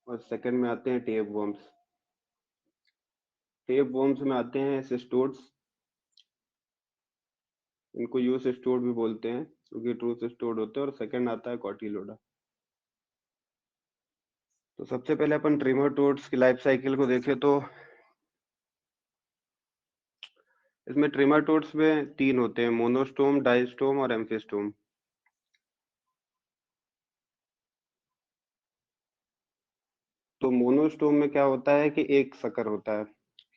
और सेकंड में आते हैं टेप वर्म्स। टेप वर्म्स में आते हैं सिस्टोड्स, इनको यूज स्टोड भी बोलते हैं क्योंकि ट्रूथ स्टोड होते हैं। और सेकंड आता है कॉटिलोडा। तो सबसे पहले अपन ट्रिमोटोड्स की लाइफ साइकिल को देखें तो इसमें ट्रिमोटोड्स में तीन होते हैं, मोनोस्टोम, डाइस्टोम और एम्फिस्टोम। तो मोनोस्टोम में क्या होता है कि एक शकर होता है,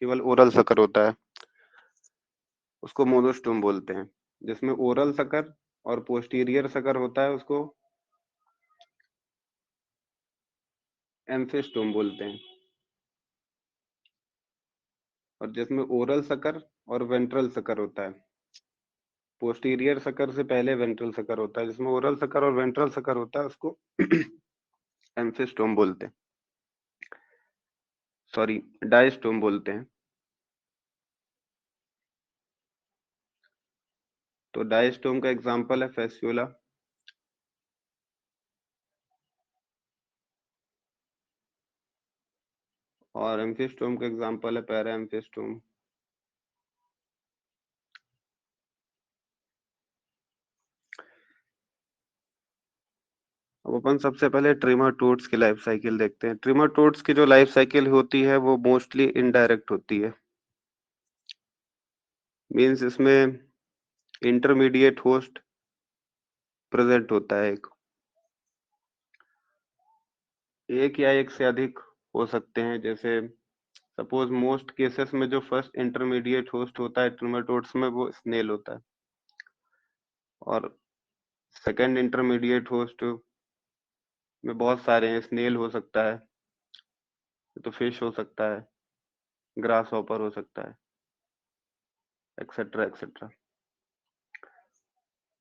केवल ओरल शकर होता है, उसको मोनोस्टोम बोलते हैं। जिसमें ओरल शकर और पोस्टीरियर शकर होता है उसको एम्फिस्टोम बोलते हैं। और जिसमें ओरल शकर और वेंट्रल शकर होता है, पोस्टीरियर शकर से पहले वेंट्रल शकर होता है, जिसमें ओरल शकर और वेंट्रल शकर होता है उसको एम्फिस्टोम बोलते हैं, सॉरी डायस्टोम बोलते हैं। तो डायस्टोम का एग्जांपल है फेस्यूला। और एम्फिस्टोम का एग्जांपल है पैरा एम्फिस्टोम। अब अपन सबसे पहले ट्रिमोटोड्स की लाइफ साइकिल देखते हैं। ट्रिमोटोड्स की जो लाइफ साइकिल होती है वो मोस्टली इनडायरेक्ट होती है। मींस इसमें इंटरमीडिएट होस्ट प्रेजेंट होता है, एक या एक से अधिक हो सकते हैं। जैसे सपोज मोस्ट केसेस में जो फर्स्ट इंटरमीडिएट होस्ट होता है ट्रिमेटोड्स में वो स्नेल होता है। और सेकंड इंटरमीडिएट होस्ट में बहुत सारे हैं, स्नेल हो सकता है, तो फिश हो सकता है, ग्रास हॉपर हो सकता है, एक्सेट्रा एक्सेट्रा।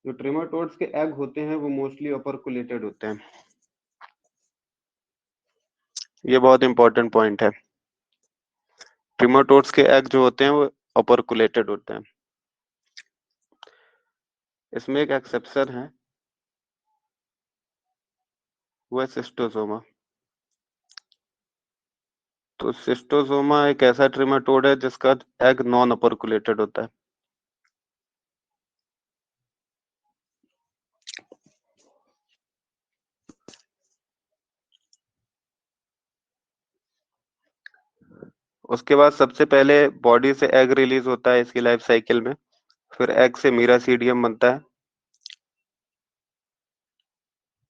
जो ट्रिमेटोड्स के एग होते हैं वो मोस्टली ओपर्कुलेटेड होते हैं। ये बहुत इंपॉर्टेंट पॉइंट है। ट्रिमेटोड्स के एग जो होते हैं वो ओपर्कुलेटेड होते हैं। इसमें एक एक्सेप्शन है, वो है सिस्टोसोमा। तो सिस्टोसोमा एक ऐसा ट्रिमेटोड है जिसका एग नॉन ओपर्कुलेटेड होता है। उसके बाद सबसे पहले बॉडी से एग रिलीज होता है इसकी लाइफ साइकिल में। फिर एग से मीरासीडियम बनता है।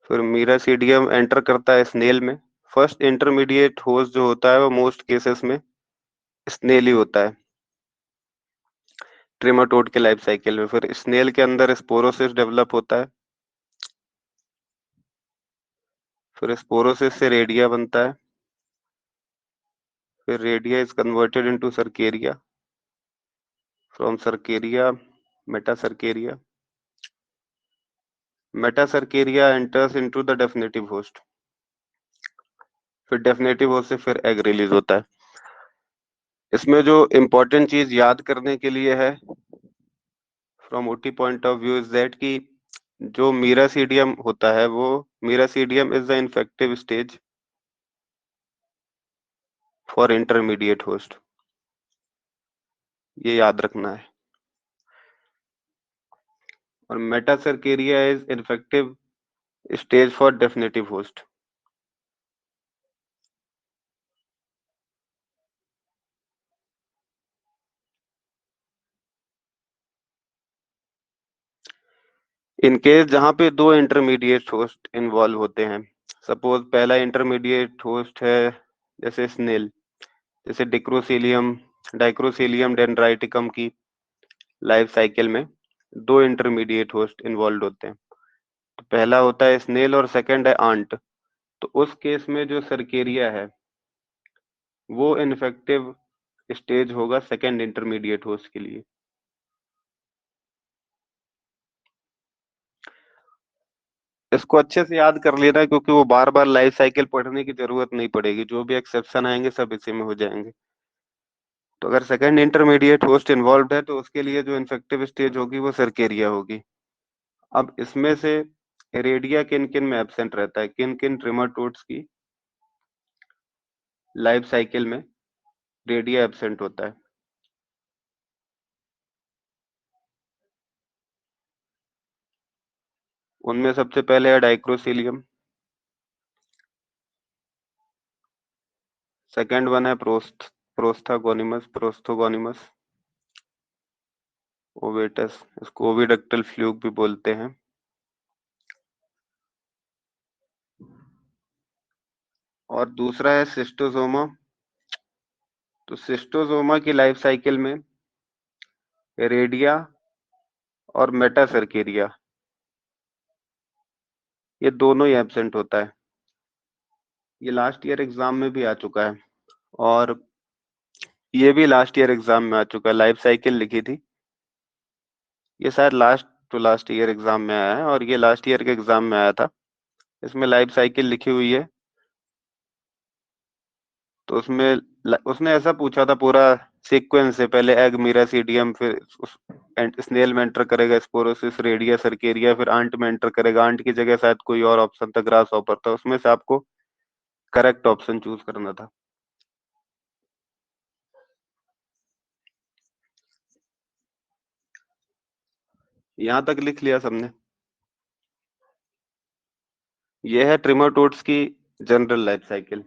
फिर मीरासीडियम एंटर करता है स्नेल में। फर्स्ट इंटरमीडिएट होस्ट जो होता है वो मोस्ट केसेस में स्नेल ही होता है ट्रिमेटोड के लाइफ साइकिल में। फिर स्नेल के अंदर स्पोरोसिस डेवलप होता है। फिर स्पोरोसिस से रेडिया बनता है। फिर redia is converted into cercaria. From cercaria metacercaria. Metacercaria enters into the definitive host. फिर डेफिनेटिव होस्ट से फिर एग रिलीज होता है। इसमें जो इम्पोर्टेंट चीज याद करने के लिए है from OT point of view is that कि जो मीरासीडियम होता है वो miracidium is the infective stage for intermediate host. ये याद रखना है। और metacercaria is infective stage for definitive host. In case जहां पे दो इंटरमीडिएट होस्ट इन्वॉल्व होते हैं, सपोज पहला इंटरमीडिएट होस्ट है जैसे स्नेल, जैसे डिक्रोसीलियम डाइक्रोसीलियम डेंड्राइटिकम की लाइफ साइकिल में दो इंटरमीडिएट होस्ट इन्वॉल्व होते हैं। तो पहला होता है स्नेल और सेकंड है आंट। तो उस केस में जो सर्केरिया है वो इन्फेक्टिव स्टेज होगा सेकंड इंटरमीडिएट होस्ट के लिए। इसको अच्छे से याद कर लेना क्योंकि वो बार बार लाइफ साइकिल पढ़ने की जरूरत नहीं पड़ेगी, जो भी एक्सेप्शन आएंगे सब इसी में हो जाएंगे। तो अगर सेकंड इंटरमीडिएट होस्ट इन्वॉल्व है तो उसके लिए जो इन्फेक्टिव स्टेज होगी वो सर्केरिया होगी। अब इसमें से रेडिया किन किन में एब्सेंट रहता है, किन किन ट्रिमेटोड्स की लाइफ साइकिल में रेडिया एब्सेंट होता है। उनमें सबसे पहले है डाइक्रोसिलियम, सेकंड वन है प्रोस्थागोनिमस, ओवेटस, इसको ओविडक्टल फ्लूक भी बोलते हैं। और दूसरा है सिस्टोसोमा। तो सिस्टोसोमा की लाइफ साइकिल में रेडिया और मेटासर्केरिया, ये दोनों ही एब्सेंट होता है। ये लास्ट ईयर एग्जाम में भी आ चुका है, और ये भी लास्ट ईयर एग्जाम में आ चुका है। लाइफ साइकिल लिखी थी, ये शायद last to last year exam में आया है, और ये लास्ट ईयर के एग्जाम में आया था। इसमें लाइफ साइकिल लिखी हुई है। तो उसमें उसने ऐसा पूछा था पूरा सीक्वेंस से, पहले एग मीरासीडियम, फिर स्नेल में एंटर करेगा स्पोरोसिस, रेडिया, सर्केरिया, फिर आंट में एंटर करेगा। आंट की जगह शायद कोई और ऑप्शन था, ग्रास हॉपर था। उसमें से आपको करेक्ट ऑप्शन चूज करना था। यहाँ तक लिख लिया सबने? ये है ट्रिमेटोड्स की जनरल लाइफ साइकिल।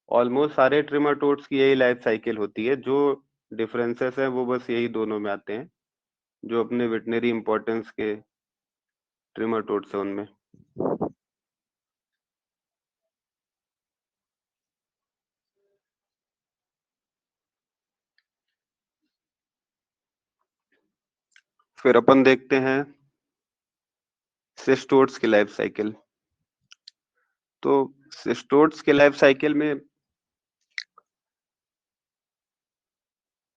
ऑलमोस्ट सारे ट्रिमेटोड्स की यही लाइफ साइकिल होती है। जो डिफरेंसेस है वो बस यही दोनों में आते हैं, जो अपने वेटनरी इंपॉर्टेंस के ट्रिमेटोड्स है उनमें। फिर अपन देखते हैं सिस्टोड्स की लाइफ साइकिल। तो सिस्टोड्स के लाइफ साइकिल में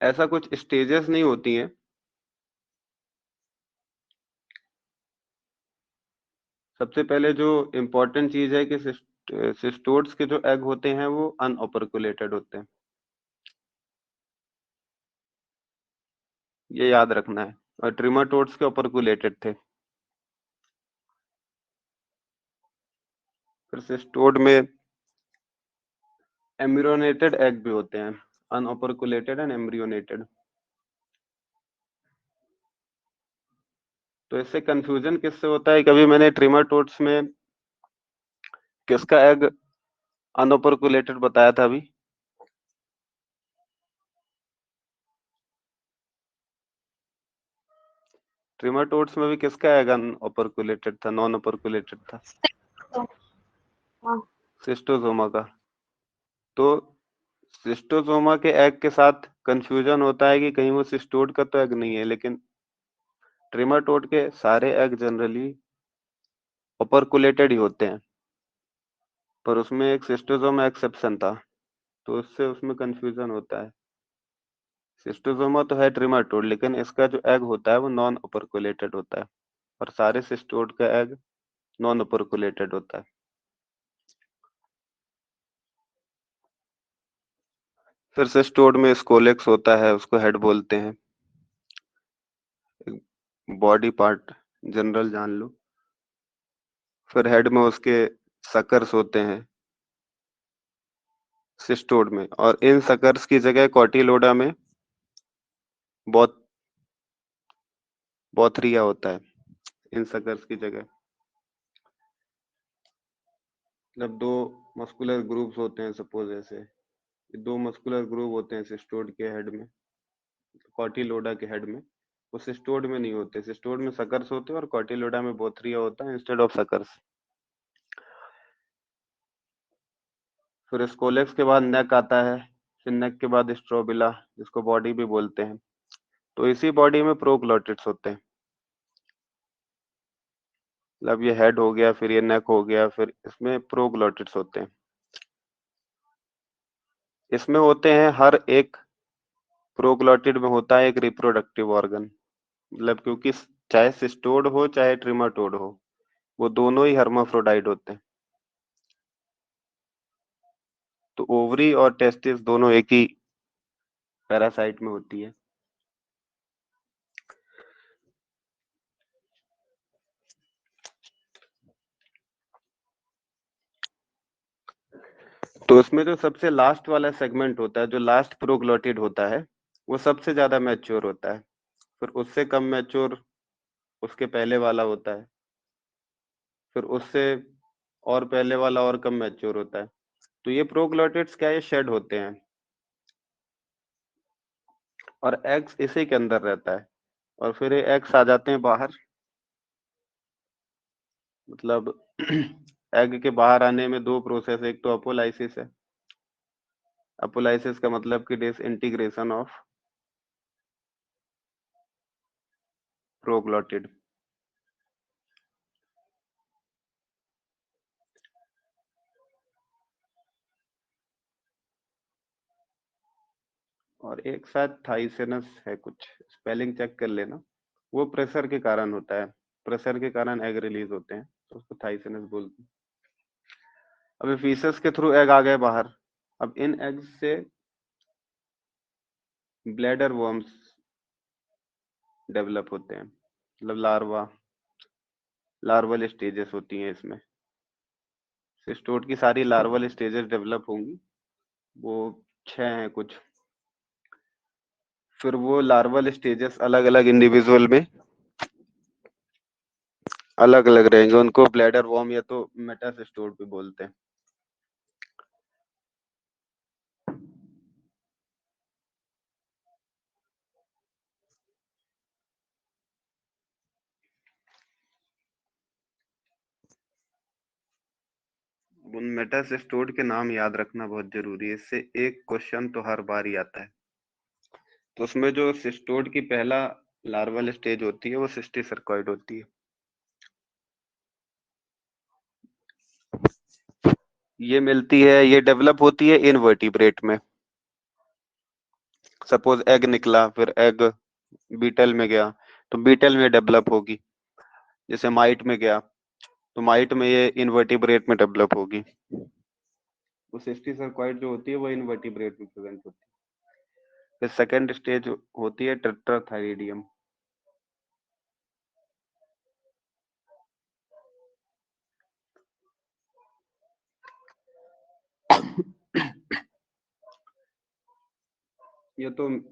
ऐसा कुछ स्टेजेस नहीं होती हैं। सबसे पहले जो इम्पोर्टेंट चीज है कि सिस्टोड्स के जो एग होते हैं वो अनओपरकुलेटेड होते हैं, ये याद रखना है। और ट्रिमेटोड्स के ओपरकुलेटेड थे। फिर सिस्टोड में एम्ब्रियोनेटेड एग भी होते हैं, अनओपरकुलेटेड एंड एम्ब्रियोनेटेड। तो इससे कंफ्यूजन किससे होता है? कभी मैंने ट्रिमेटोड्स में किसका एग अनओपरकुलेटेड बताया था अभी? ट्रिमेटोड्स में भी किसका एग अनओपरकुलेटेड था, नॉन ओपरकुलेटेड था? सिस्टोसोमा का। तो सिस्टोसोमा के एग के साथ कंफ्यूजन होता है कि कहीं वो सिस्टोड का तो एग नहीं है, लेकिन ट्रिमेटोड के सारे एग जनरली ओपरकुलेटेड ही होते हैं। पर उसमें एक सिस्टोसोमा एक्सेप्शन था, तो उससे उसमें कंफ्यूजन होता है। सिस्टोसोमा तो है ट्रिमेटोड, लेकिन इसका जो एग होता है वो नॉन ओपरकुलेटेड होता है, और सारे सिस्टोड का एग नॉन ओपरकुलेटेड होता है। फिर सिस्टोड में स्कोलेक्स होता है, उसको हेड बोलते हैं। बॉडी पार्ट जनरल जान लो। फिर हेड में उसके सकर्स होते हैं सिस्टोड में, और इन सकर्स की जगह कॉटिलोडा में बहुत बोथरिया होता है इन सकर्स की जगह। मतलब दो मस्कुलर ग्रुप्स होते हैं, सपोज ऐसे दो मस्कुलर ग्रुप होते हैं सिस्टोड के हेड में, कॉटिलोडा के हेड में। वो सिस्टोड में नहीं होते, सिस्टोड में सकर्स होते हैं और कॉटिलोडा में बोथरिया होता है इंस्टेड ऑफ सकर्स। फिर स्कोलेक्स के बाद नेक आता है, फिर नेक के बाद स्ट्रोबिला, जिसको बॉडी भी बोलते हैं। तो इसी बॉडी में प्रोग्लोटिड्स होते हैं। मतलब ये हेड हो गया, फिर ये नेक हो गया, फिर इसमें प्रोग्लोटिड्स होते हैं। इसमें होते हैं, हर एक प्रोग्लोटिड में होता है एक रिप्रोडक्टिव ऑर्गन। मतलब क्योंकि चाहे सिस्टोड हो चाहे ट्रिमेटोड हो, वो दोनों ही हर्माफ्रोडाइट होते हैं। तो ओवरी और टेस्टिस दोनों एक ही पैरासाइट में होती है। तो उसमें जो सबसे लास्ट वाला सेगमेंट होता है, जो लास्ट प्रोग्लोटिड होता है, वो सबसे ज्यादा मैच्योर होता है। फिर उससे कम मैच्योर उसके पहले वाला होता है, फिर उससे और पहले वाला और कम मैच्योर होता है। तो ये प्रोग्लोटिड्स क्या है, ये शेड होते हैं और एग्स इसी के अंदर रहता है। और फिर ये एग्स आ जाते हैं बाहर, मतलब एग के बाहर आने में दो प्रोसेस, एक तो अपोलाइसिस है। अपोलाइसिस का मतलब कि डिसइंटीग्रेशन ऑफ प्रोग्लोटिड। और एक साथ थाइसेनस है, कुछ स्पेलिंग चेक कर लेना। वो प्रेशर के कारण होता है, प्रेशर के कारण एग रिलीज होते हैं, तो उसको थाइसेनस बोलते हैं। अभी फीसस के थ्रू एग आ गए बाहर। अब इन एग्स से ब्लैडर वर्म्स डेवलप होते हैं, मतलब लार्वल स्टेजेस होती हैं इसमें। सिस्टोड की सारी लार्वल स्टेजेस डेवलप होंगी, वो 6 हैं कुछ। फिर वो लार्वल स्टेजेस अलग अलग इंडिविजुअल में अलग अलग रहेंगे, उनको ब्लैडर वॉर्म या तो मेटासिस्टोड भी बोलते हैं। उन मेटासिस्टोड के नाम याद रखना बहुत जरूरी है, इससे एक क्वेश्चन तो हर बार ही आता है। तो उसमें जो सिस्टोड की पहला लार्वल स्टेज होती है वो सिस्टीसर्कॉइड होती है। ये मिलती है, ये डेवलप होती है इनवर्टिब्रेट में। सपोज एग निकला, फिर एग बीटल में गया, तो बीटल में डेवलप होगी। जैसे माइट में गया, तो माइट में ये इनवर्टिब्रेट में डेवलप होगी। वो सिस्टीसर्कॉइड जो होती है वो इनवर्टिब्रेट में प्रेजेंट होती है। फिर सेकेंड स्टेज होती है टेट्राथाइरिडियम।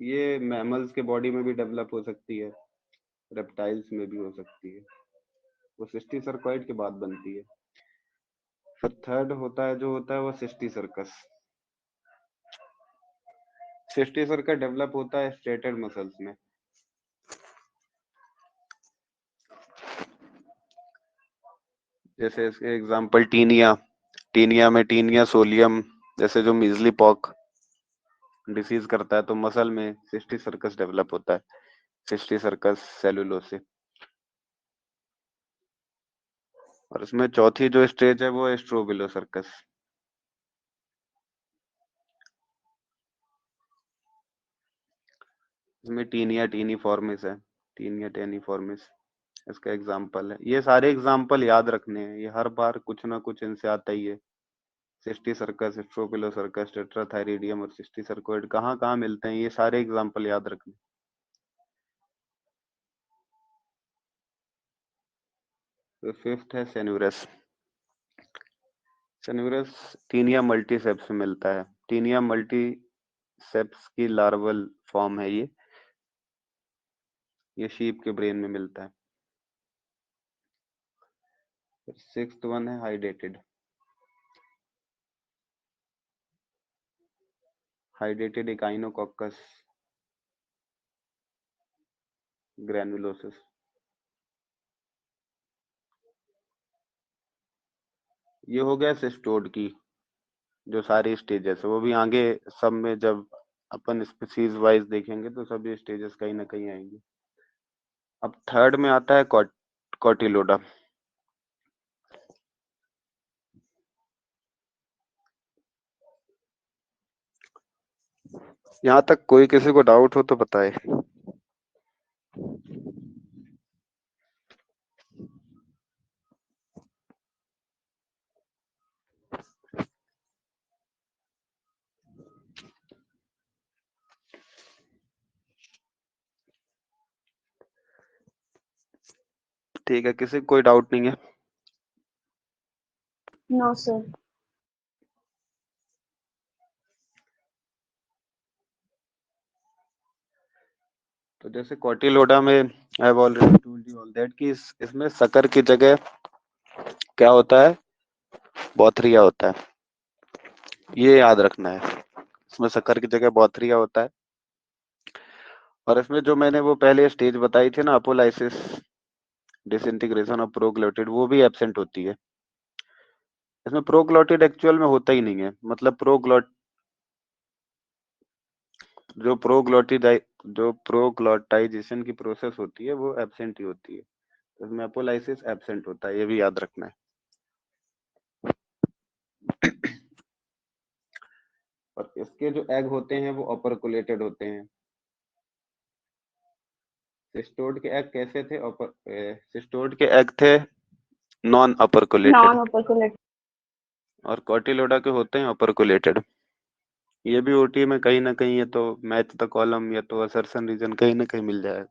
ये मैमल्स के बॉडी में भी डेवलप हो सकती है, रेप्टाइल्स में भी हो सकती है। वो सिस्टीसर्कॉइड के बाद बनती है। फिर थर्ड होता है, जो होता है वो सिस्टीसर्कस। सिस्टीसर्कस डेवलप होता है स्ट्रेटेड मसल्स में। जैसे इसके एग्जांपल टीनिया, टीनिया में टीनिया सोलियम जैसे जो मीजली पॉक डिसीज करता है, तो मसल में सिस्टीसर्कस डेवलप होता है, सिस्टीसर्कस सेलुलोसिस। और इसमें चौथी जो स्टेज है वो है स्ट्रोबिलोसर्कस। इसमें टीनिया टीनीफॉर्मिस है, टीनिया टेनीफॉर्मिस इसका एग्जाम्पल है। ये सारे एग्जाम्पल याद रखने हैं, ये हर बार कुछ ना कुछ इनसे आता ही है। सिस्टीसर्कस, स्ट्रोबिलोसर्कस, टेट्राथाइरिडियम और सिस्टीसर्कोइड कहाँ कहाँ मिलते हैं, ये सारे एग्जाम्पल याद रखने। तो फिफ्थ है सेन्यूरस। सेन्यूरस टीनिया मल्टीसेप्स में मिलता है। टीनिया मल्टीसेप्स की लार्वल फॉर्म है ये शीप के ब्रेन में मिलता है। सिक्स्थ वन है हाइडेटेड। हाइडेटेड इकाइनोकोकस ग्रैनुलोसिस। ये हो गया सिस्टोड की जो सारी स्टेजेस है, वो भी आगे सब में जब अपन स्पीसीज वाइज देखेंगे तो सब ये स्टेजेस कहीं ना कहीं आएंगे। अब थर्ड में आता है कॉटिलोडा। यहाँ तक कोई किसी को डाउट हो तो बताए। ठीक है, किसी को कोई डाउट नहीं है? No sir. तो जैसे कॉटिलोडा में I have already told you all that कि इसमें शक्कर की जगह क्या होता है, बोथरिया होता है। ये याद रखना है, इसमें शक्कर की जगह बोथरिया होता है। और इसमें जो मैंने वो पहले स्टेज बताई थी ना, अपोलाइसिस, डिसइंटीग्रेशन और प्रोग्लोटिड, वो भी एब्सेंट होती है। इसमें प्रोग्लोटिड एक्चुअल में होता ही नहीं है, मतलब जो प्रोग्लोटाइजेशन की प्रोसेस होती है वो एब्सेंट ही होती है। तो इसमें अपोलाइसिस एब्सेंट होता है, ये भी याद रखना है। और इसके जो एग होते हैं वो ऑपरकुलेटेड होते हैं। सिस्टोड के एग कैसे थे? सिस्टोड के एग थे नॉन अपरकुलेटेड, नॉन ऑपरकुलेट। और कॉटिलोडा के होते हैं अपरकुलेटेड। ये भी ओटी में कहीं ना कहीं, ये तो मैच द कॉलम या तो असर्शन रीजन कहीं ना कहीं मिल जाएगा।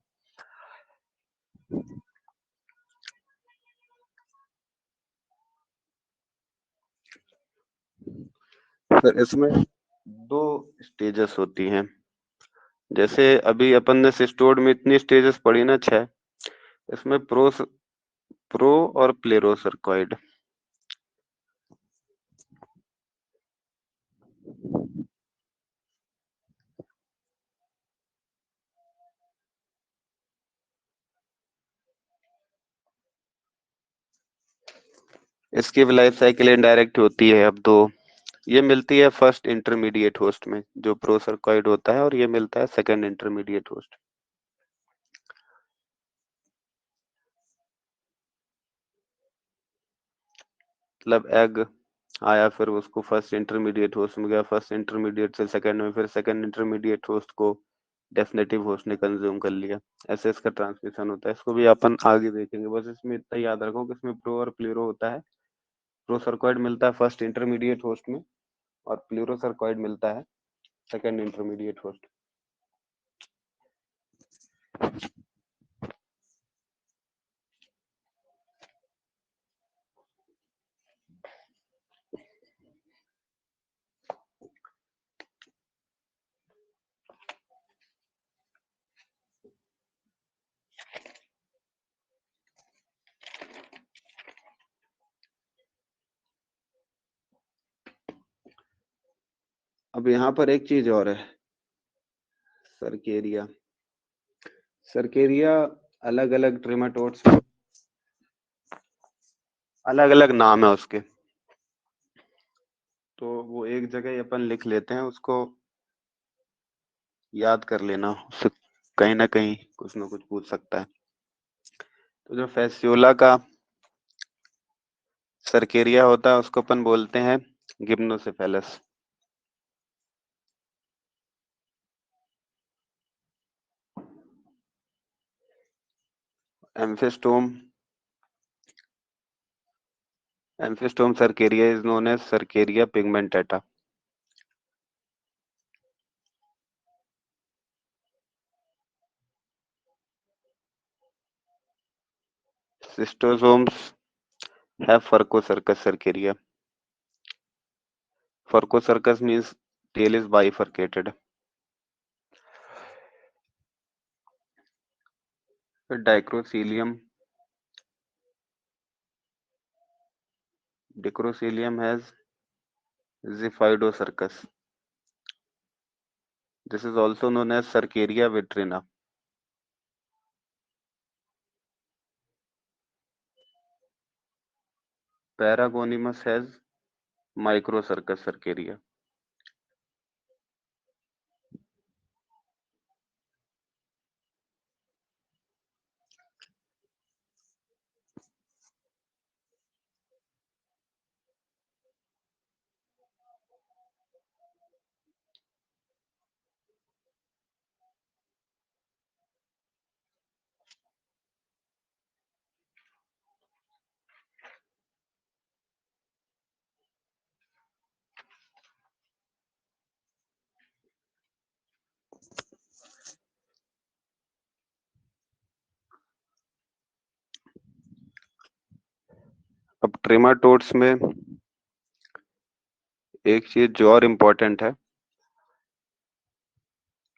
फिर इसमें दो स्टेजेस होती हैं। जैसे अभी अपन ने सिस्टोड में इतनी स्टेजेस पढ़ी ना, 6। इसमें प्रो और प्लेरोसर्कॉइड। इसकी भी लाइफ साइकिल इनडायरेक्ट होती है। अब दो ये मिलती है फर्स्ट इंटरमीडिएट होस्ट में जो प्रोसर्कॉइड होता है, और ये मिलता है सेकंड इंटरमीडिएट होस्ट। मतलब एग आया, फिर उसको फर्स्ट इंटरमीडिएट होस्ट में गया, फर्स्ट इंटरमीडिएट से सेकंड में, फिर सेकंड इंटरमीडिएट होस्ट को डेफिनेटिव होस्ट ने कंज्यूम कर लिया। ऐसे इसका ट्रांसमिशन होता है। इसको भी अपन आगे देखेंगे, बस इसमें इतना याद रखो कि इसमें प्रो और प्लेरो होता है। प्रोसर्कॉइड मिलता है फर्स्ट इंटरमीडिएट होस्ट में, और प्लेरोसर्कॉइड मिलता है सेकंड इंटरमीडिएट होस्ट। अब यहाँ पर एक चीज और है, सर्केरिया। सर्केरिया अलग अलग ट्रेमाटोड्स, अलग अलग नाम है उसके, तो वो एक जगह ही अपन लिख लेते हैं, उसको याद कर लेना, उससे कहीं ना कहीं कुछ ना कुछ पूछ सकता है। तो जो फैसियोला का सर्केरिया होता है उसको अपन बोलते हैं gymnocephalus. Amphistome amphistome cercaria is known as cercaria pigmentata. Schistosomes have Fucocercus cercaria. Fucocercus means tail is bifurcated. फिर Dicrocilium has Xiphidocercus. This is also known as Cercaria vitrina. Paragonimus has Microcircus cercaria. अब ट्रेमाटोड्स में एक चीज जो और important है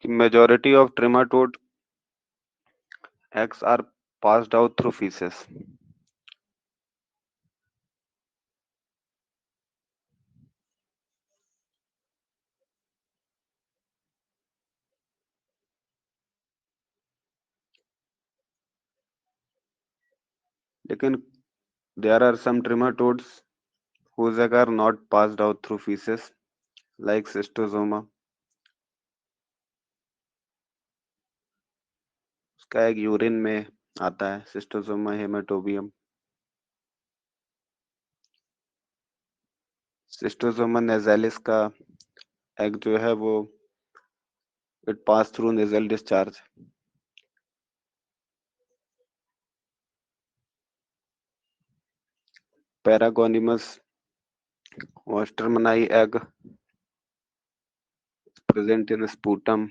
कि majority of trematode eggs are passed out through feces. लेकिन there are some trematodes whose eggs are not passed out through feces, like Schistosoma. उसका एक यूरिन में आता है, Schistosoma hematobium. Schistosoma nasalis का एग जो है वो it pass through nasal discharge. Paragonimus Westermannii egg present in sputum.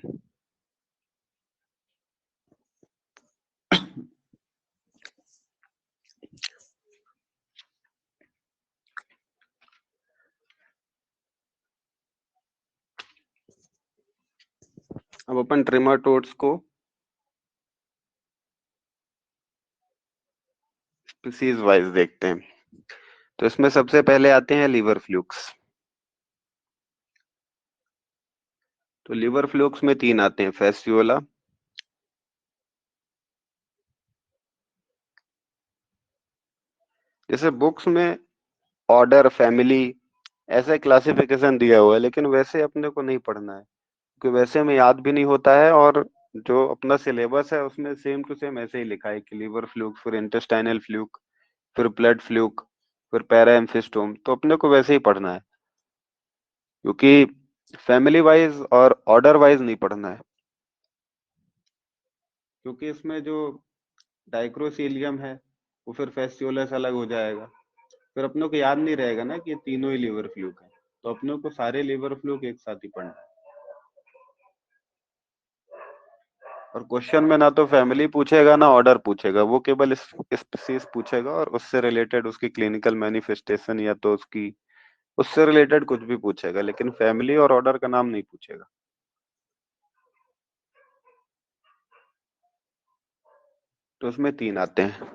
अब अपन ट्रिमाटोड्स को स्पीसीज वाइज देखते हैं। तो इसमें सबसे पहले आते हैं लीवर फ्लूक्स। तो लीवर फ्लूक्स में 3 आते हैं, फेस्टियोला, जैसे बुक्स में ऑर्डर, फैमिली ऐसा क्लासिफिकेशन दिया हुआ है, लेकिन वैसे अपने को नहीं पढ़ना है क्योंकि वैसे में याद भी नहीं होता है, और जो अपना सिलेबस है उसमें सेम टू सेम ऐसे ही लिखा है कि लीवर फ्लूक, फिर इंटेस्टाइनल फ्लूक, फिर ब्लड फ्लूक, फिर पैराएम्फिस्टोम, तो अपने को वैसे ही पढ़ना है क्योंकि फैमिली वाइज और ऑर्डर वाइज नहीं पढ़ना है, क्योंकि इसमें जो डाइक्रोसीलियम है वो फिर फेस्टियोला से अलग हो जाएगा, फिर अपने को याद नहीं रहेगा ना कि ये तीनों ही लीवर फ्लूक है, तो अपने को सारे लीवर फ्लूक एक साथ ही पढ़ना है। और क्वेश्चन में ना तो फैमिली पूछेगा ना ऑर्डर पूछेगा, वो केवल स्पीसीज पूछेगा और उससे रिलेटेड उसकी क्लिनिकल मैनिफेस्टेशन या तो उसकी उससे रिलेटेड कुछ भी पूछेगा, लेकिन फैमिली और ऑर्डर का नाम नहीं पूछेगा। तो उसमें 3 आते हैं।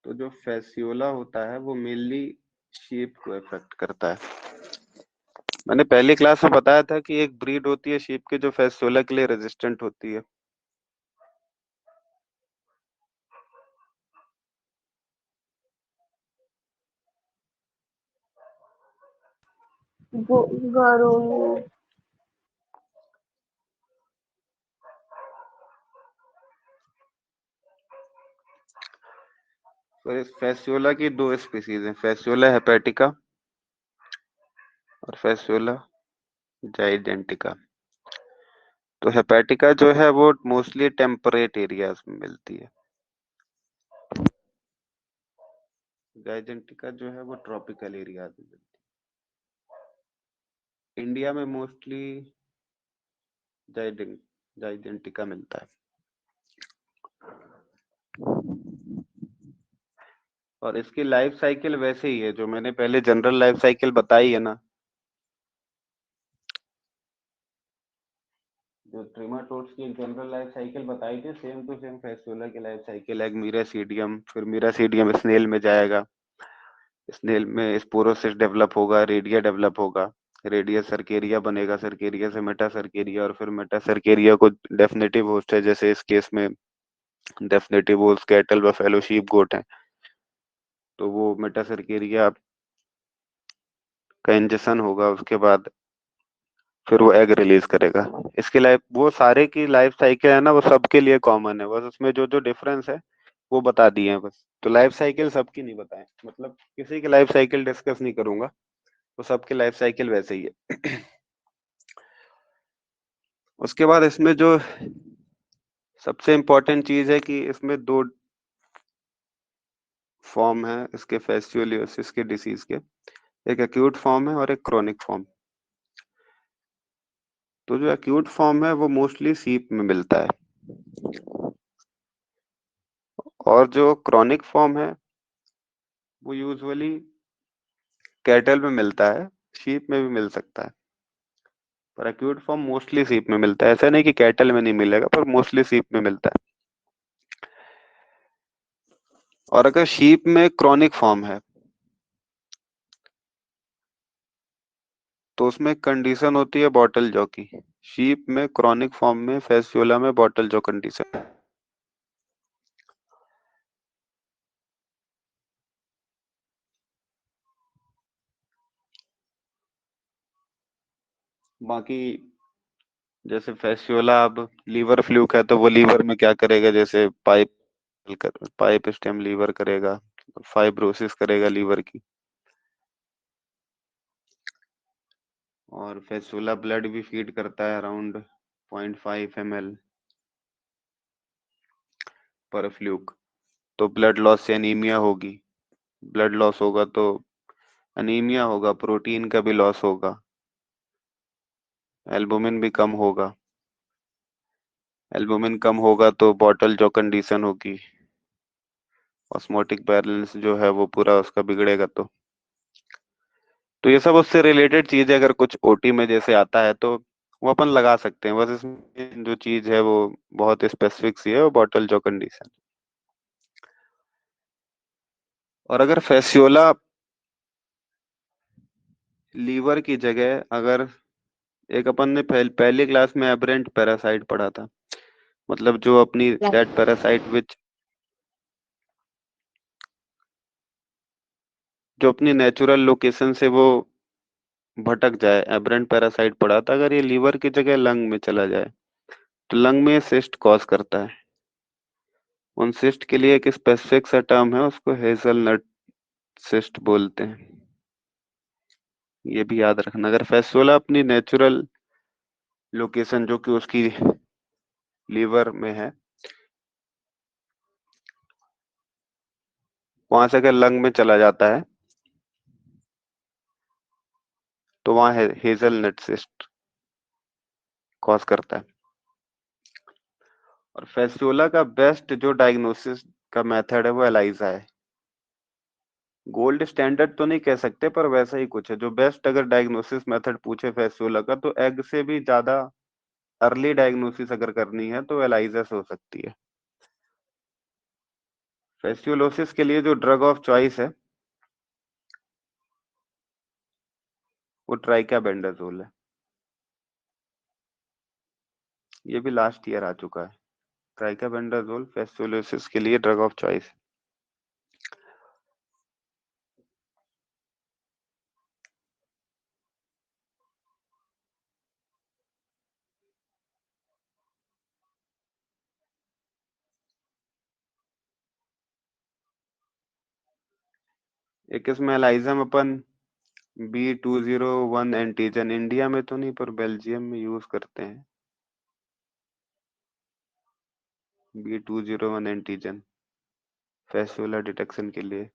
तो जो फेसियोला होता है वो मेनली शीप को इफेक्ट करता है। मैंने पहली क्लास में बताया था कि एक ब्रीड होती है शीप की जो फेसियोला के लिए रेजिस्टेंट होती है। गरोली। तो इस फेसियोला की 2 स्पीसीज हैं, फेसियोला हेपेटिका और फेसियोला जाइडेंटिका। तो हेपेटिका जो है वो मोस्टली टेम्परेट एरियाज में मिलती है, जाइडेंटिका जो है वो ट्रॉपिकल एरियाज में मिलती है। इंडिया में मोस्टली जाइडेंटिका मिलता है। और इसकी लाइफ साइकिल वैसे ही है जो मैंने पहले जनरल लाइफ साइकिल बताई है ना, जो ट्रिमाटोड्स की एक जनरल लाइफ साइकिल बताई थी, सेम टू सेम फेस्टिवला की लाइफ साइकिल है। मीरासीडियम, फिर मीरासीडियम स्नेल में जाएगा, स्नेल में स्पोरोसिस डेवलप होगा, रेडिया डेवलप होगा, रेडिया सर्केरिया बनेगा, सर्केरिया से मेटा सर्केरिया, और फिर मेटा सर्केरिया को डेफिनेटिव होस्ट है, जैसे इस केस में definitive host cattle, buffalo, sheep, goat है, तो वो मेटा सर्केरिया का इंजेक्शन होगा, उसके बाद फिर वो एग रिलीज करेगा। इसकी लाइफ, वो सारे की लाइफ साइकिल है ना, वो सबके लिए कॉमन है, बस उसमें जो जो डिफरेंस है वो बता दिए हैं बस। तो लाइफ साइकिल सबकी नहीं बताए, मतलब किसी की लाइफ साइकिल डिस्कस नहीं करूंगा, तो सबकी लाइफ साइकिल वैसे ही है। उसके बाद इसमें जो सबसे इम्पोर्टेंट चीज है कि इसमें 2 फॉर्म है इसके फेस्टियोलियोसिस के डिसीज के, एक एक्यूट फॉर्म है और एक क्रोनिक फॉर्म। तो जो एक्यूट फॉर्म है वो मोस्टली सीप में मिलता है, और जो क्रोनिक फॉर्म है वो यूजुअली कैटल में मिलता है, शीप में भी मिल सकता है, पर एक्यूट फॉर्म मोस्टली सीप में मिलता है। ऐसा नहीं कि कैटल में नहीं मिलेगा, पर मोस्टली सीप में मिलता है। और अगर शीप में क्रॉनिक फॉर्म है तो उसमें कंडीशन होती है बॉटल जॉ की। शीप में क्रॉनिक फॉर्म में फेस्टिवला में बॉटल जॉ कंडीशन। बाकी जैसे फेस्टिवला अब लीवर फ्लूक है तो वो लीवर में क्या करेगा, जैसे पाइप स्टेम लीवर करेगा, फाइब्रोसिस करेगा लीवर की। और फेस्टिवला ब्लड भी फीड करता है अराउंड 0.5 ml पर फ्लूक। तो ब्लड लॉस से एनीमिया होगी, ब्लड लॉस होगा तो अनीमिया होगा, प्रोटीन का भी लॉस होगा, एल्बुमिन भी कम होगा। एल्बुमिन कम होगा तो बॉटल जो कंडीशन होगी, ऑस्मोटिक बैलेंस जो है वो पूरा उसका बिगड़ेगा। तो ये सब उससे रिलेटेड चीज है, अगर कुछ ओटी में जैसे आता है तो वो अपन लगा सकते हैं। बस इसमें जो चीज है वो बहुत स्पेसिफिक सी है, वो बॉटल जो कंडीशन। और अगर फेसियोला लीवर की जगह, अगर एक अपन ने पहली क्लास में एबरेंट पैरासाइट पढ़ा था, मतलब जो अपनी दैट पैरासाइट विच जो अपनी नेचुरल लोकेशन से वो भटक जाए, एबरेंट पैरासाइट पड़ा था। अगर ये लीवर की जगह लंग में चला जाए तो लंग में सिस्ट कॉज करता है। उन सिस्ट के लिए एक स्पेसिफिक सा टर्म है, उसको हेजलनट सिस्ट बोलते हैं। ये भी याद रखना। अगर फेस्टिवला अपनी नेचुरल लोकेशन जो कि उसकी लीवर में है, वहां से अगर लंग में चला जाता है तो वहां हेजलनट सिस्ट कॉज करता है। और फेस्टिवला का बेस्ट जो डायग्नोसिस का मेथड है वो एलाइजा है। गोल्ड स्टैंडर्ड तो नहीं कह सकते, पर वैसा ही कुछ है। जो बेस्ट अगर डायग्नोसिस मेथड पूछे फेस्टिवला का, तो एग से भी ज्यादा अर्ली डायग्नोसिस अगर करनी है तो एलाइजा से हो सकती है। फेस्टिवलोसिस के लिए जो ड्रग ऑफ चॉइस है वो ट्राइकाबेंडाजोल है। ये भी लास्ट ईयर आ चुका है। ट्राइकाबेंडाजोल फेस्टिवलोसिस के लिए ड्रग ऑफ चॉइस। एक इसमें एलाइजा में अपन B201 एंटीजन, इंडिया में तो नहीं पर बेल्जियम में यूज करते हैं B201 एंटीजन फेस्टिवला डिटेक्शन के लिए।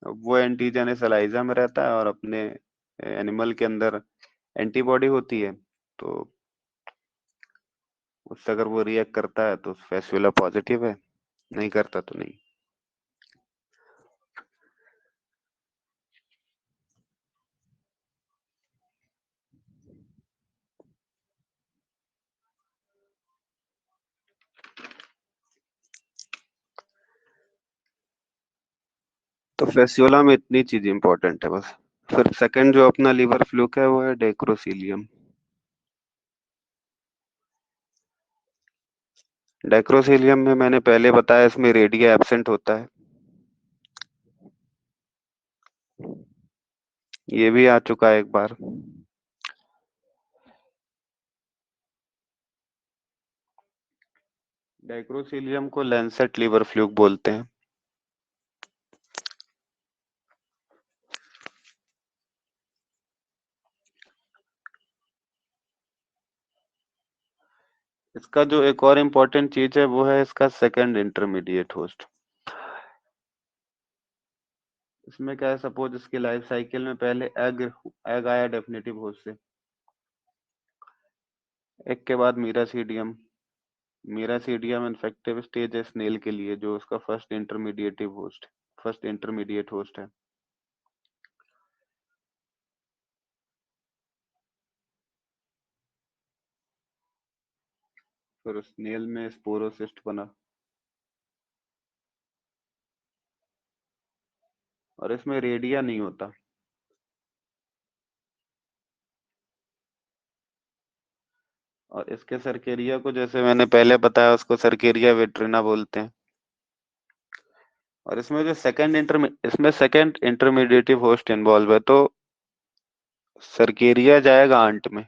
अब वो एंटीजन इस एलाइजा में रहता है और अपने एनिमल के अंदर एंटीबॉडी होती है, तो उससे अगर वो रिएक्ट करता है तो फेस्टिवला पॉजिटिव है, नहीं करता तो नहीं। तो फेस्टिवला में इतनी चीज इंपॉर्टेंट है बस। फिर सेकंड जो अपना लीवर फ्लूक है वो है डेक्रोसीलियम। डेक्रोसीलियम में मैंने पहले बताया, इसमें रेडिया एब्सेंट होता है। ये भी आ चुका है एक बार। डाइक्रोसिलियम को लैंसेट लीवर फ्लूक बोलते हैं। इसका जो एक और इम्पोर्टेंट चीज है वो है इसका सेकंड इंटरमीडिएट होस्ट। इसमें क्या है, सपोज इसकी लाइफ साइकिल में पहले एग एग आया डेफिनेटिव होस्ट से, एग के बाद मीरासीडियम, मीरासीडियम इन्फेक्टिव स्टेज है स्नेल के लिए, जो उसका फर्स्ट इंटरमीडिएट होस्ट है। फिर स्नेल में स्पोरोसिस्ट बना, और इसमें रेडिया नहीं होता। और इसके सरकेरिया को, जैसे मैंने पहले बताया, उसको सरकेरिया वेट्रिना बोलते हैं। और इसमें सेकंड इंटरमीडिएटिव होस्ट इन्वॉल्व है, तो सरकेरिया जाएगा आंट में,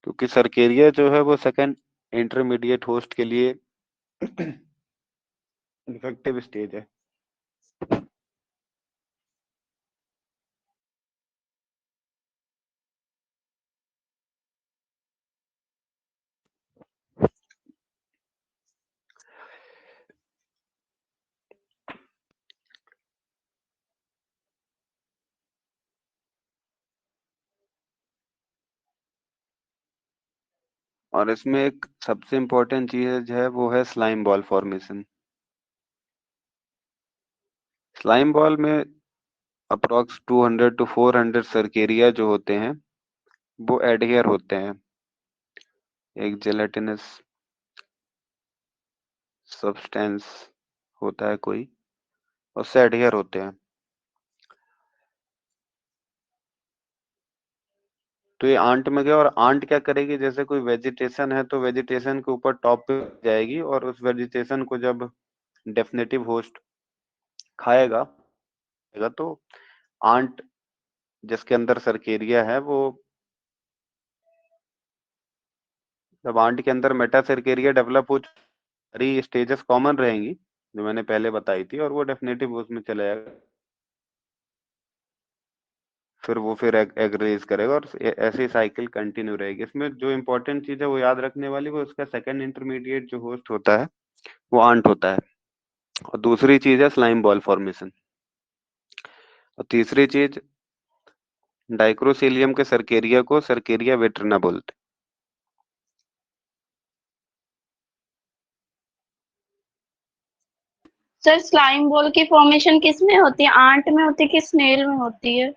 क्योंकि सरकेरिया जो है वो सेकंड इंटरमीडिएट होस्ट के लिए इन्फेक्टिव स्टेज है। और इसमें एक सबसे इम्पोर्टेंट चीज है, वो है slime ball formation. Slime ball में अप्रोक्स 200 टू 400 सरकेरिया जो होते हैं वो एडहियर होते हैं एक जेलेटिनस सब्सटेंस होता है कोई, उससे एडहियर होते हैं। तो ये आंट में गया, और आंट क्या करेगी, जैसे कोई वेजिटेशन है तो वेजिटेशन के ऊपर टॉप पे जाएगी, और उस वेजिटेशन को जब डेफिनेटिव होस्ट खाएगा तो आंट जिसके अंदर सरकेरिया है वो, जब आंट के अंदर मेटा सरकेरिया डेवलप हो, सारी स्टेजेस कॉमन रहेंगी जो मैंने पहले बताई थी, और वो डेफिनेटिव होस्ट में चला जाएगा। फिर वो फिर एग रेज करेगा, और ऐसे साइकिल कंटिन्यू रहेगी। इसमें जो इंपॉर्टेंट चीज है वो याद रखने वाली, वो उसका सेकंड इंटरमीडिएट जो होस्ट होता है वो आंट होता है। और दूसरी चीज है स्लाइम बॉल फॉर्मेशन। और तीसरी चीज, डाइक्रोसीलियम के सरकेरिया को सरकेरिया वेट्रिना बोलते सर स्लाइम बॉल की फॉर्मेशन किस में होती है, आंट में होती है कि स्नेल में होती है?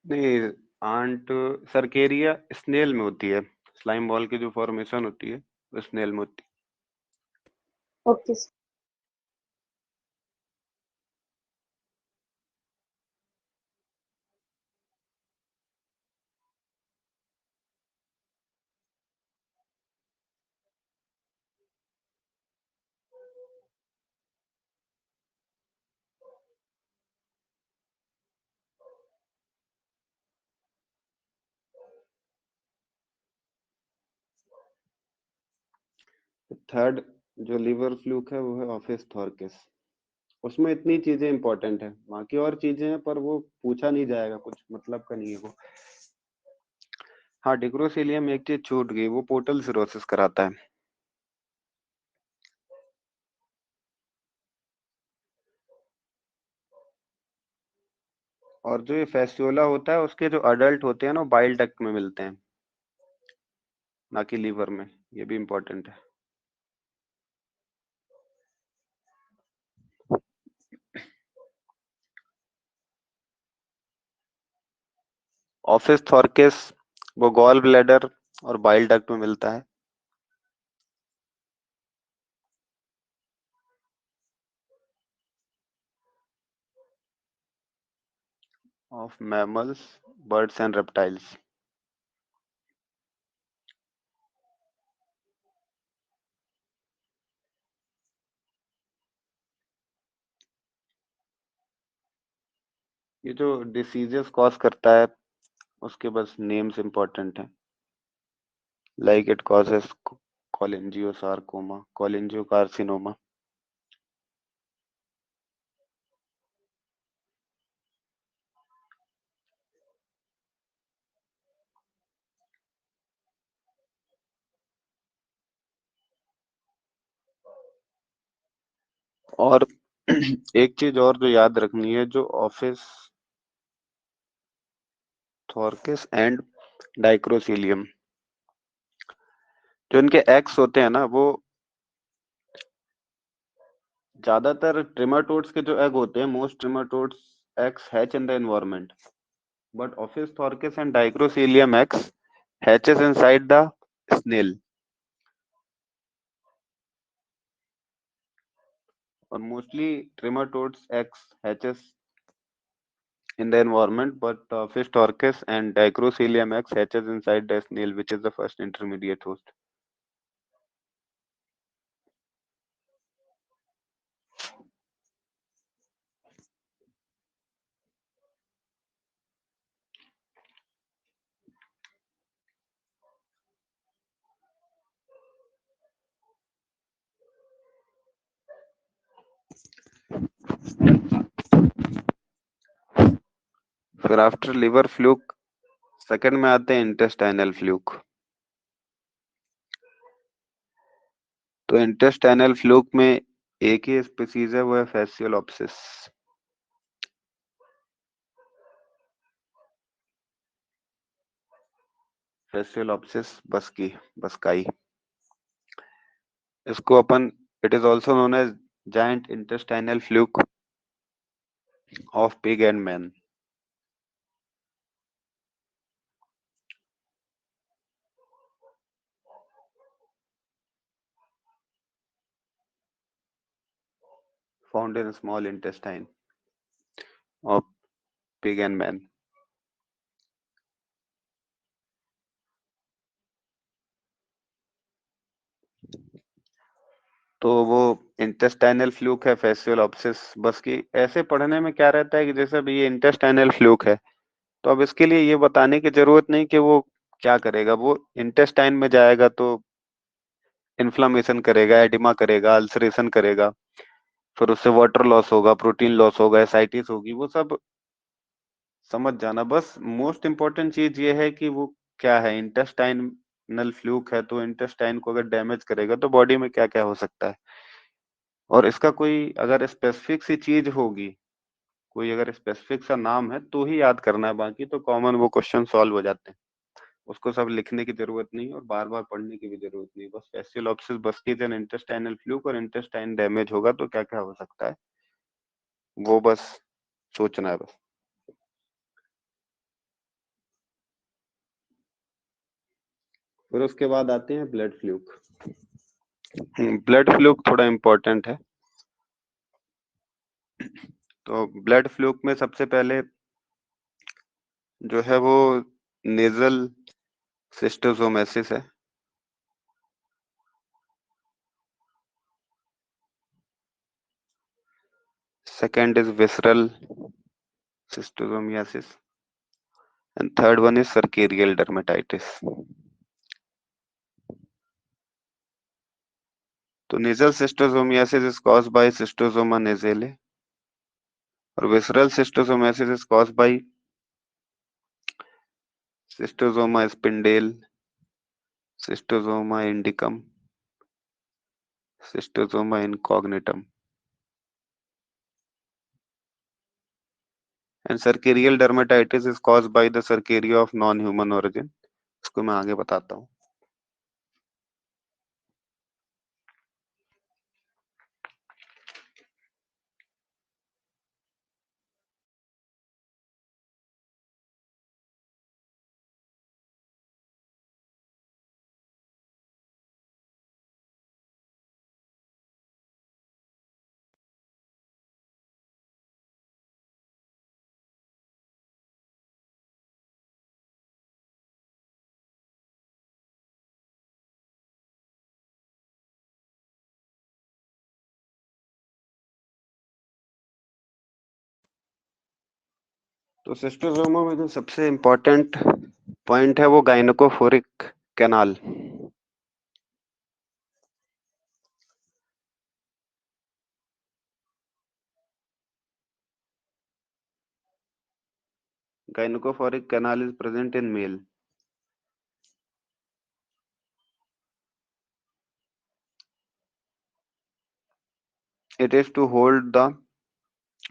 हैं। नहीं, आंट सरकेरिया स्नेल में होती है। स्लाइम बॉल की जो फॉर्मेशन होती है वो स्नेल में होती ओके। है। थर्ड जो लिवर फ्लूक है वो है ऑफिस थॉर्किस। उसमें इतनी चीजें इंपॉर्टेंट है, बाकी और चीजें हैं पर वो पूछा नहीं जाएगा, कुछ मतलब का नहीं है वो। हाँ, डिक्रोसीलियम एक चीज छूट गई, वो पोर्टल सिरोसिस कराता है। और जो ये फेस्टियोला होता है उसके जो अडल्ट होते हैं ना, बाइल डक्ट में मिलते हैं, ना कि लीवर में। ये भी इम्पोर्टेंट है। ऑफिस थॉर्किस वो गॉल ब्लैडर और बाइल डक्ट में मिलता है। Of mammals, birds and reptiles. ये जो डिसीजेस कॉज करता है उसके बस नेम्स इंपॉर्टेंट हैं, लाइक इट कॉजेस कोलेंजियोसार्कोमा, कोलेंजियोकार्सिनोमा। और एक चीज और जो याद रखनी है, जो ऑफिस थॉर्किस एंड डाइक्रोसीलियम। जो इनके एग्स होते हैं ना, वो ज्यादातर ट्रिमाटोड्स के जो एग होते हैं, most trematodes eggs hatch in the environment, but opisthorchis and dicrocoelium eggs hatches inside the snail. और mostly trematodes eggs hatches in the environment, but fish torques and Dicrocelium eggs hatches inside the snail, which is the first intermediate host. फिर after liver fluke second में आते हैं intestinal fluke. तो intestinal fluke में एक ही species है, वो है फैसियोलॉप्सिस। Fasciolopsis buski. इसको अपन, it is also known as giant intestinal fluke of pig and man. Found in small intestine of pig and man. तो वो इंटेस्टाइनल फ्लूक है, फैसियोलॉप्सिस बस की। ऐसे पढ़ने में क्या रहता है कि जैसे अभी ये इंटेस्टाइनल फ्लूक है, तो अब इसके लिए ये बताने की जरूरत नहीं कि वो क्या करेगा। वो इंटेस्टाइन में जाएगा तो इन्फ्लामेशन करेगा, एडिमा करेगा, अल्सरेशन करेगा, फिर उससे वाटर लॉस होगा, प्रोटीन लॉस होगा, एसाइटिस होगी, वो सब समझ जाना। बस मोस्ट इंपॉर्टेंट चीज ये है कि वो क्या है, इंटेस्टाइनल फ्लूक है, तो इंटेस्टाइन को अगर डैमेज करेगा तो बॉडी में क्या क्या हो सकता है। और इसका कोई अगर स्पेसिफिक सी चीज होगी, कोई अगर स्पेसिफिक सा नाम है तो ही याद करना है, बाकी तो कॉमन वो क्वेश्चन सॉल्व हो जाते हैं। उसको सब लिखने की जरूरत नहीं और बार बार पढ़ने की भी जरूरत नहीं। बस फैसियोलॉप्सिस बस्कीज एंड इंटेस्टाइनल फ्लूक, और इंटेस्टाइन डैमेज होगा तो क्या क्या हो सकता है, वो बस सोचना है बस। फिर उसके बाद आते हैं ब्लड फ्लूक। ब्लड फ्लूक थोड़ा इम्पोर्टेंट है। तो ब्लड फ्लूक में सबसे पहले जो है वो नेजल सिस्टोसोमेसिस है। Second is visceral schistosomiasis and third one is cercarial dermatitis. तो nasal schistosomiasis is caused by schistosoma nasale, और visceral schistosomiasis is caused by schistosoma spindale, schistosoma indicum, schistosoma incognitum. And cercarial dermatitis is caused by the cercaria of non human origin. इसको मैं आगे बताता हूँ। तो schistosoma में जो सबसे इम्पोर्टेंट पॉइंट है वो गायनकोफोरिक canal. Gynecophoric canal is present in male. It is to hold the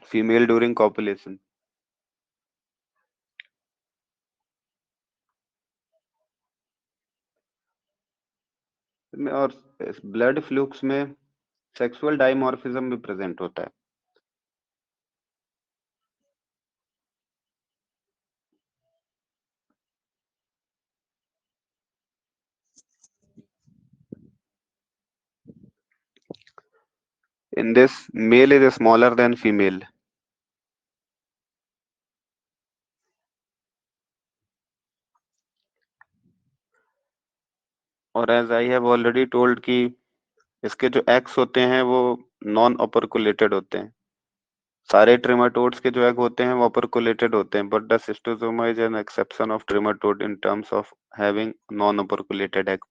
female during copulation. में और ब्लड फ्लूक्स में सेक्सुअल डाइमॉर्फिज्म भी प्रेजेंट होता है। In this, male is smaller than female. और as I have already told कि इसके जो एग्स होते हैं वो नॉन ओपर्कुलेटेड होते हैं। सारे ट्रिमेटोड्स के जो एग होते हैं वो ओपर्कुलेटेड होते हैं, but the schistosoma is an exception of trematode in terms of having non operculated egg.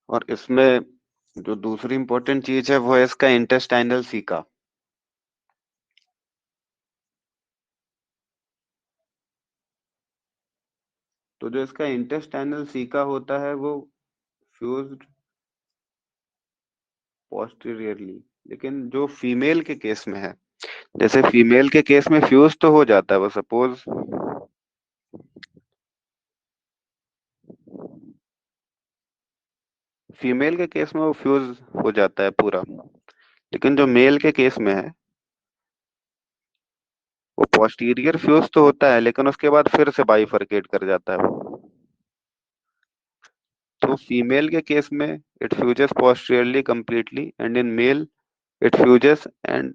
और इसमें जो दूसरी इंपॉर्टेंट चीज है वो है इसका इंटेस्टाइनल सीका। तो जो इसका इंटेस्टाइनल सीका होता है वो फ्यूज्ड पोस्टीरियरली, लेकिन जो फीमेल के केस में है, जैसे फीमेल के केस में फ्यूज तो हो जाता है वो, सपोज फीमेल के केस में वो फ्यूज हो जाता है पूरा, लेकिन जो मेल के केस में है वो पोस्टीरियर फ्यूज तो होता है लेकिन उसके बाद फिर से बाइफरकेट कर जाता है वो। तो फीमेल के केस में it fuses posteriorly completely and in male it fuses and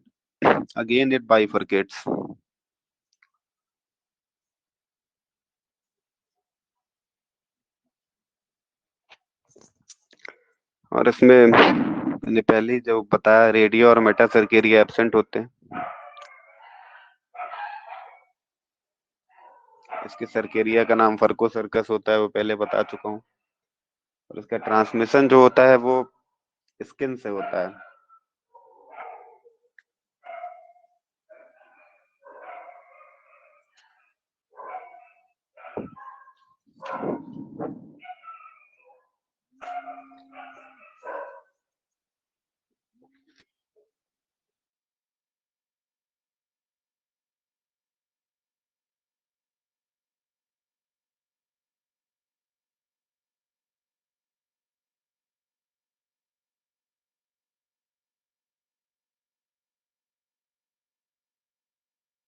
again it bifurcates. और इसमें मैंने पहले ही जो बताया, रेडियो और मेटा सर्केरिया एब्सेंट होते हैं। इसके सर्केरिया का नाम फर्को सर्कस होता है, वो पहले बता चुका हूँ। और इसका ट्रांसमिशन जो होता है वो स्किन से होता है।